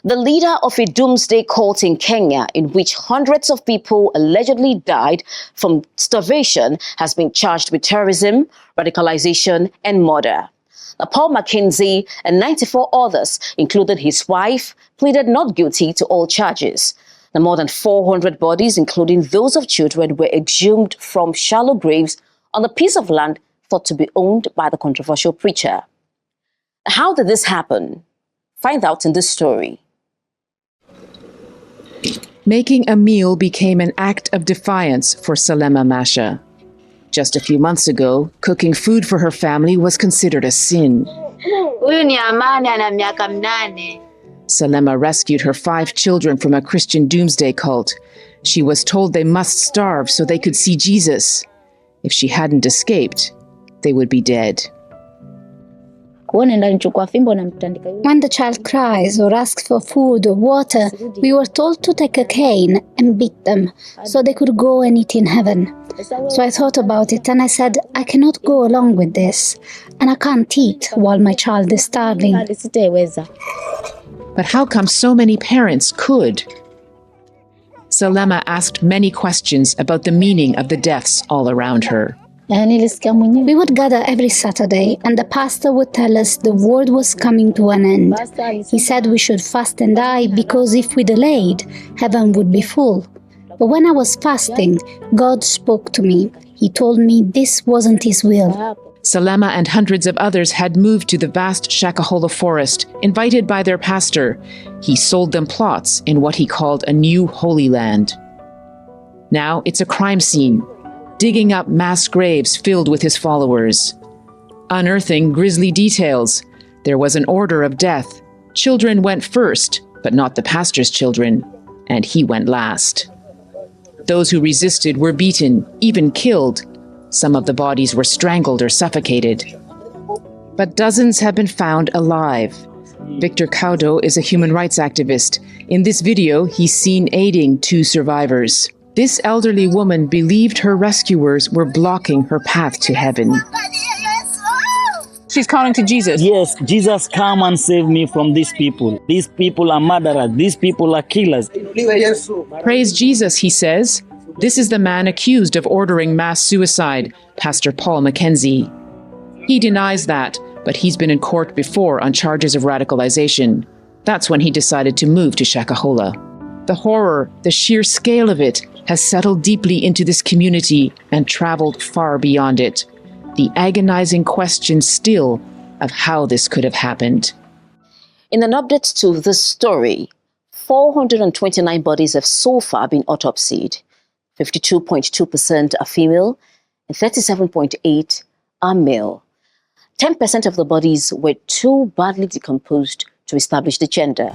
The leader of a doomsday cult in Kenya, in which hundreds of people allegedly died from starvation, has been charged with terrorism, radicalisation and murder. Paul Mackenzie and 94 others, including his wife, pleaded not guilty to all charges. More than 400 bodies, including those of children, were exhumed from shallow graves on a piece of land thought to be owned by the controversial preacher. How did this happen? Find out in this story. Making a meal became an act of defiance for Salema Masha. Just a few months ago, cooking food for her family was considered a sin. Salema rescued her 5 children from a Christian doomsday cult. She was told they must starve so they could see Jesus. If she hadn't escaped, they would be dead. When the child cries or asks for food or water, we were told to take a cane and beat them so they could go and eat in heaven. So I thought about it and I said, I cannot go along with this, and I can't eat while my child is starving. But how come so many parents could? Salema asked many questions about the meaning of the deaths all around her. We would gather every Saturday, and the pastor would tell us the world was coming to an end. He said we should fast and die because if we delayed, heaven would be full. But when I was fasting, God spoke to me. He told me this wasn't His will. Salema and hundreds of others had moved to the vast Shakahola forest, invited by their pastor. He sold them plots in what he called a new holy land. Now it's a crime scene, digging up mass graves filled with his followers. Unearthing grisly details. There was an order of death. Children went first, but not the pastor's children, and he went last. Those who resisted were beaten, even killed. Some of the bodies were strangled or suffocated. But dozens have been found alive. Victor Kaudo is a human rights activist. In this video, he's seen aiding 2 survivors. This elderly woman believed her rescuers were blocking her path to heaven. She's calling to Jesus. Yes, Jesus, come and save me from these people. These people are murderers. These people are killers. Praise Jesus, he says. This is the man accused of ordering mass suicide, Pastor Paul Mackenzie. He denies that, but he's been in court before on charges of radicalisation. That's when he decided to move to Shakahola. The horror, the sheer scale of it, has settled deeply into this community and traveled far beyond it. The agonizing question still of how this could have happened. In an update to this story, 429 bodies have so far been autopsied. 52.2% are female and 37.8% are male. 10% of the bodies were too badly decomposed to establish the gender.